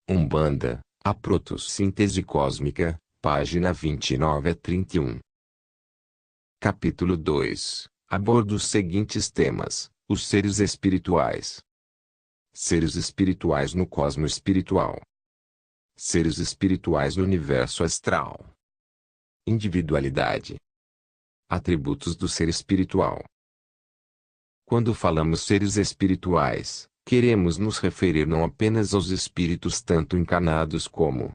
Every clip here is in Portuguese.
Umbanda, a Protossíntese Cósmica, página 29 a 31. Capítulo 2. Aborda os seguintes temas: os seres espirituais. Seres espirituais no cosmo espiritual. Seres espirituais no universo astral. Individualidade. Atributos do ser espiritual. Quando falamos seres espirituais, queremos nos referir não apenas aos espíritos tanto encarnados como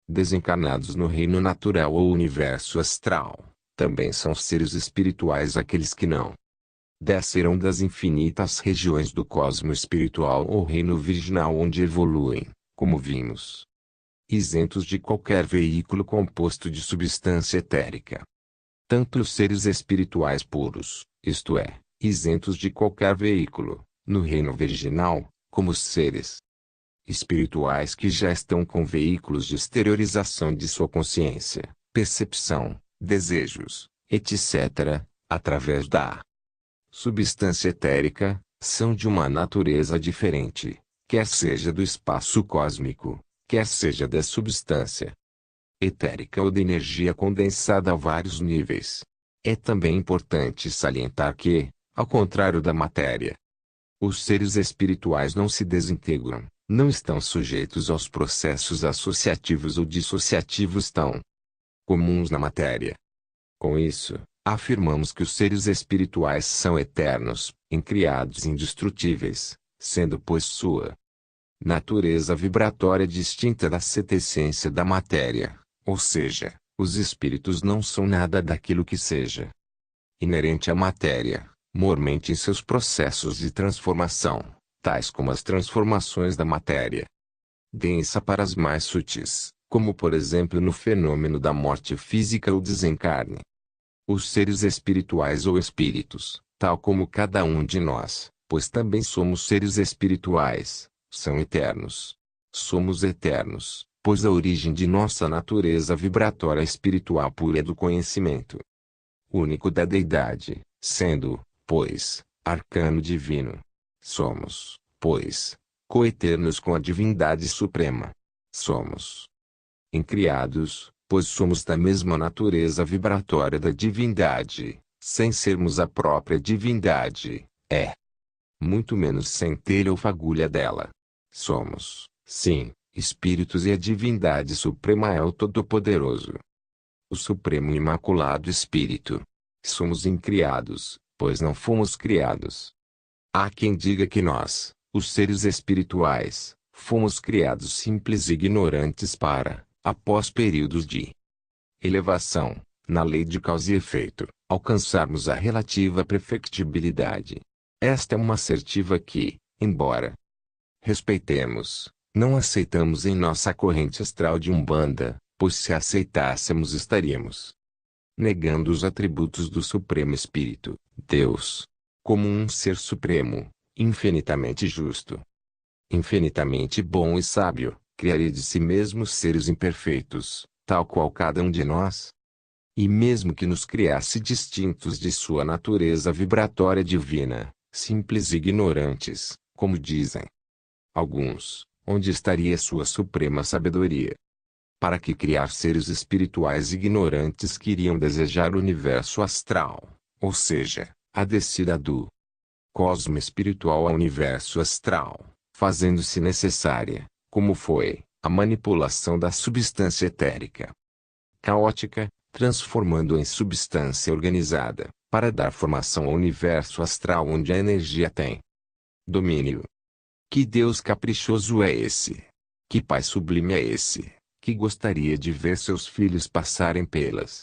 desencarnados no reino natural ou universo astral. Também são seres espirituais aqueles que não desceram das infinitas regiões do cosmo espiritual ou reino virginal onde evoluem, como vimos, isentos de qualquer veículo composto de substância etérica. Tanto os seres espirituais puros, isto é, isentos de qualquer veículo, no reino virginal, como os seres espirituais que já estão com veículos de exteriorização de sua consciência, percepção, desejos, etc., através da substância etérica, são de uma natureza diferente, quer seja do espaço cósmico, quer seja da substância etérica ou da energia condensada a vários níveis. É também importante salientar que, ao contrário da matéria, os seres espirituais não se desintegram, não estão sujeitos aos processos associativos ou dissociativos tão comuns na matéria. Com isso, afirmamos que os seres espirituais são eternos, incriados e indestrutíveis, sendo pois sua natureza vibratória distinta da setessência da matéria, ou seja, os espíritos não são nada daquilo que seja inerente à matéria, mormente em seus processos de transformação, tais como as transformações da matéria densa para as mais sutis, como por exemplo no fenômeno da morte física ou desencarne. Os seres espirituais ou espíritos, tal como cada um de nós, pois também somos seres espirituais, são eternos. Somos eternos, pois a origem de nossa natureza vibratória espiritual pura é do conhecimento único da deidade, sendo, pois, arcano divino. Somos, pois, coeternos com a divindade suprema. Somos incriados, pois somos da mesma natureza vibratória da divindade, sem sermos a própria divindade, muito menos centelha ou fagulha dela. Somos, sim, espíritos e a divindade suprema é o Todo-Poderoso, o Supremo Imaculado Espírito. Somos incriados, pois não fomos criados. Há quem diga que nós, os seres espirituais, fomos criados simples e ignorantes para, após períodos de elevação, na lei de causa e efeito, alcançarmos a relativa perfectibilidade. Esta é uma assertiva que, embora respeitemos, não aceitamos em nossa corrente astral de Umbanda, pois se aceitássemos estaríamos negando os atributos do Supremo Espírito, Deus, como um ser supremo, infinitamente justo, infinitamente bom e sábio, criaria de si mesmo seres imperfeitos, tal qual cada um de nós. E mesmo que nos criasse distintos de sua natureza vibratória divina, simples e ignorantes, como dizem alguns, onde estaria sua suprema sabedoria? Para que criar seres espirituais ignorantes que iriam desejar o universo astral, ou seja, a descida do cosmo espiritual ao universo astral, fazendo-se necessária, como foi, a manipulação da substância etérica caótica, transformando em substância organizada, para dar formação ao universo astral onde a energia tem domínio. Que Deus caprichoso é esse? Que Pai sublime é esse, que gostaria de ver seus filhos passarem pelas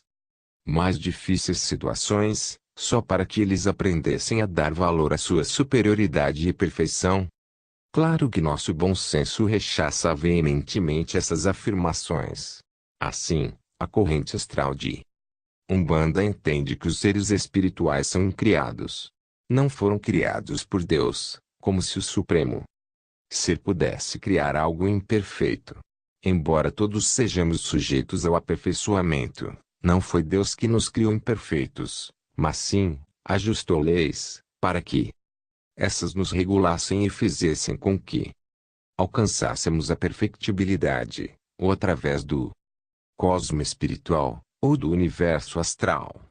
mais difíceis situações, só para que eles aprendessem a dar valor à sua superioridade e perfeição? Claro que nosso bom senso rechaça veementemente essas afirmações. Assim, a corrente astral de Umbanda entende que os seres espirituais são incriados. Não foram criados por Deus, como se o Supremo Ser pudesse criar algo imperfeito. Embora todos sejamos sujeitos ao aperfeiçoamento, não foi Deus que nos criou imperfeitos, mas sim, ajustou leis, para que essas nos regulassem e fizessem com que alcançássemos a perfectibilidade, ou através do cosmo espiritual, ou do universo astral.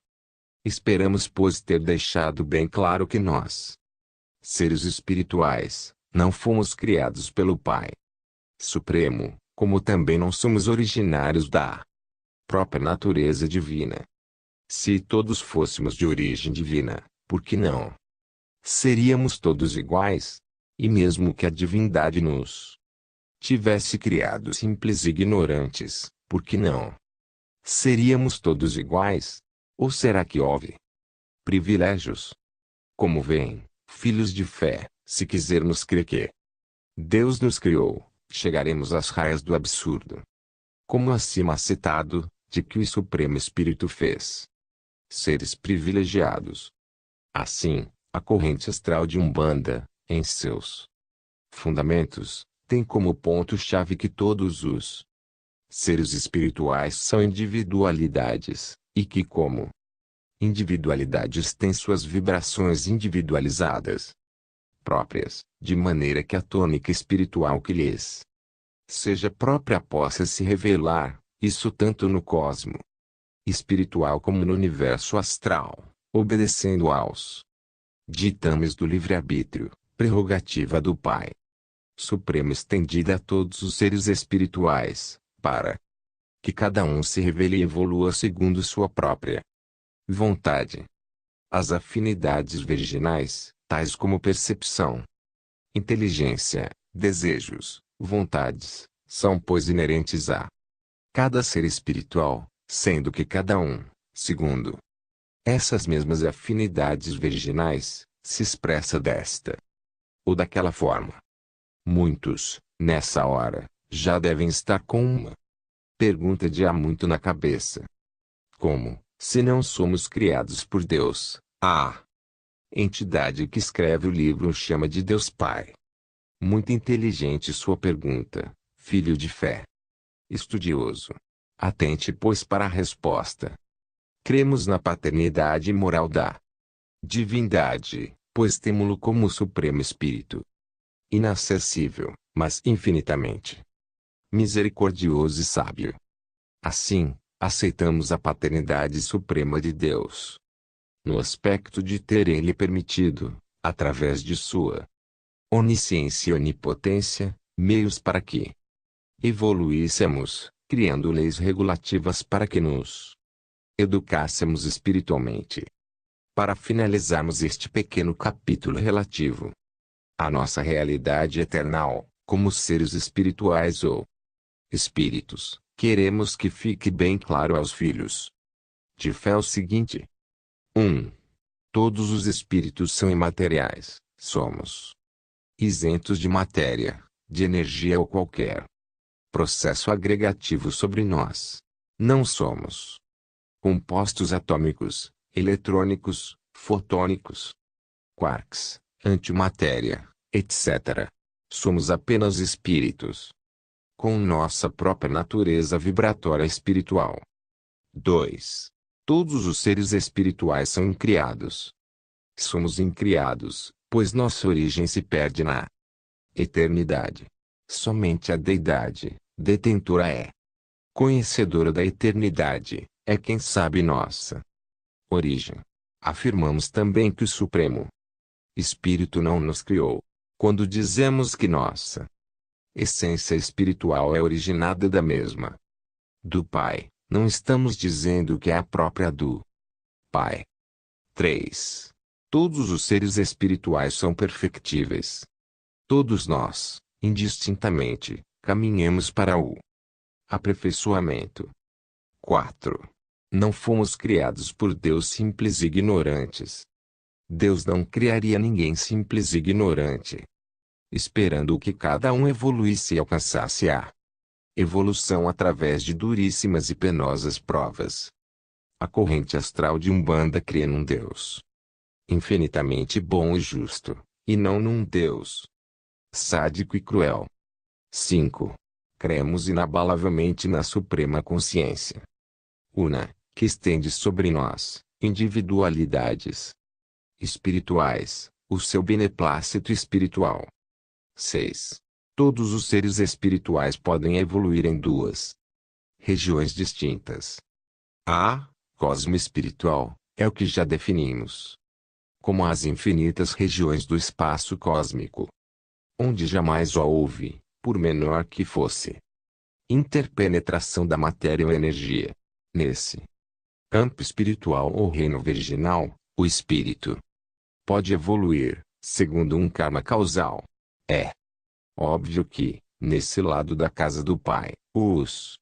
Esperamos, pois, ter deixado bem claro que nós, seres espirituais, não fomos criados pelo Pai Supremo, como também não somos originários da própria natureza divina. Se todos fôssemos de origem divina, por que não seríamos todos iguais? E mesmo que a divindade nos tivesse criado simples e ignorantes, por que não seríamos todos iguais? Ou será que houve privilégios? Como veem, filhos de fé, se quisermos crer que Deus nos criou, chegaremos às raias do absurdo. Como acima citado, de que o Supremo Espírito fez seres privilegiados. Assim, a corrente astral de Umbanda, em seus fundamentos, tem como ponto-chave que todos os seres espirituais são individualidades, e que como individualidades têm suas vibrações individualizadas próprias, de maneira que a tônica espiritual que lhes seja própria possa se revelar, isso tanto no cosmo espiritual como no universo astral, obedecendo aos ditames do livre-arbítrio, prerrogativa do Pai Supremo estendida a todos os seres espirituais, para que cada um se revele e evolua segundo sua própria vontade. As afinidades virginais, tais como percepção, inteligência, desejos, vontades, são pois inerentes a cada ser espiritual, sendo que cada um, segundo essas mesmas afinidades virginais, se expressa desta ou daquela forma. Muitos, nessa hora, já devem estar com uma pergunta de há muito na cabeça. Como, se não somos criados por Deus, a entidade que escreve o livro o chama de Deus Pai? Muito inteligente sua pergunta, filho de fé. Estudioso. Atente, pois, para a resposta. Cremos na paternidade moral da divindade, pois temo-lo como o Supremo Espírito. Inacessível, mas infinitamente misericordioso e sábio. Assim, aceitamos a paternidade suprema de Deus, no aspecto de ter Ele permitido, através de sua onisciência e onipotência, meios para que evoluíssemos, criando leis regulativas para que nos educássemos espiritualmente. Para finalizarmos este pequeno capítulo relativo à nossa realidade eternal, como seres espirituais ou espíritos, queremos que fique bem claro aos filhos de fé o seguinte: 1. Todos os espíritos são imateriais, somos isentos de matéria, de energia ou qualquer processo agregativo sobre nós. Não somos compostos atômicos, eletrônicos, fotônicos, quarks, antimatéria, etc. Somos apenas espíritos, com nossa própria natureza vibratória espiritual. 2. Todos os seres espirituais são incriados. Somos incriados, pois nossa origem se perde na eternidade. Somente a Deidade, detentora é conhecedora da eternidade, é quem sabe nossa origem. Afirmamos também que o Supremo Espírito não nos criou. Quando dizemos que nossa essência espiritual é originada da mesma do Pai, não estamos dizendo que é a própria do Pai. 3. Todos os seres espirituais são perfectíveis. Todos nós, indistintamente, caminhamos para o aperfeiçoamento. 4. Não fomos criados por Deus simples e ignorantes. Deus não criaria ninguém simples e ignorante, esperando que cada um evoluísse e alcançasse a evolução através de duríssimas e penosas provas. A corrente astral de Umbanda crê num Deus infinitamente bom e justo, e não num Deus sádico e cruel. 5. Cremos inabalavelmente na Suprema Consciência Una, que estende sobre nós, individualidades espirituais, o seu beneplácito espiritual. 6. Todos os seres espirituais podem evoluir em duas regiões distintas. A, cosmo espiritual, é o que já definimos como as infinitas regiões do espaço cósmico, onde jamais houve, por menor que fosse, interpenetração da matéria ou energia. Nesse campo espiritual ou reino virginal, o espírito pode evoluir, segundo um karma causal. É óbvio que, nesse lado da casa do Pai, os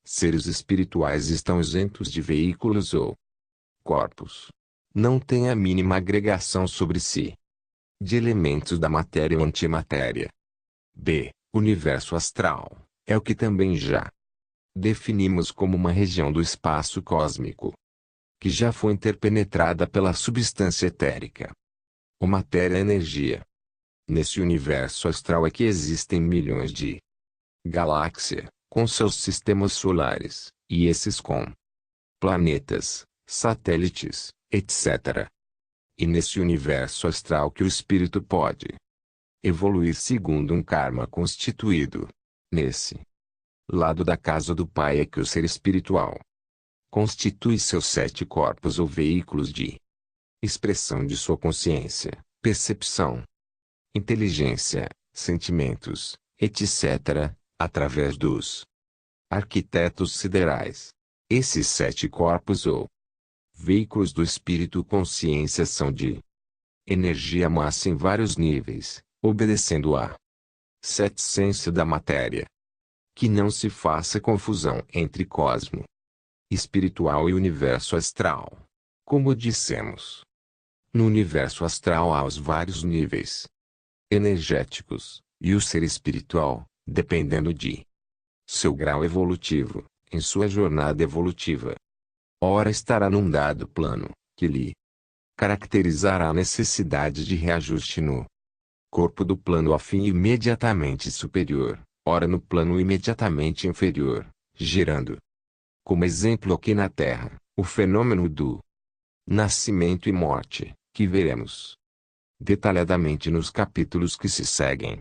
seres espirituais estão isentos de veículos ou corpos. Não têm a mínima agregação sobre si de elementos da matéria ou antimatéria. B. Universo astral, é o que também já definimos como uma região do espaço cósmico que já foi interpenetrada pela substância etérica, ou matéria-energia. Nesse universo astral é que existem milhões de galáxias, com seus sistemas solares, e esses com planetas, satélites, etc. E nesse universo astral que o espírito pode evoluir segundo um karma constituído. Nesse lado da casa do Pai é que o ser espiritual constitui seus 7 corpos ou veículos de expressão de sua consciência, percepção, inteligência, sentimentos, etc., através dos arquitetos siderais. Esses 7 corpos ou veículos do espírito consciência são de energia massa em vários níveis, obedecendo à setessência da matéria. Que não se faça confusão entre cosmo espiritual e universo astral. Como dissemos, no universo astral há os vários níveis energéticos, e o ser espiritual, dependendo de seu grau evolutivo, em sua jornada evolutiva, ora estará num dado plano, que lhe caracterizará a necessidade de reajuste no corpo do plano afim imediatamente superior, ora no plano imediatamente inferior, gerando, como exemplo aqui na Terra, o fenômeno do nascimento e morte, que veremos detalhadamente nos capítulos que se seguem.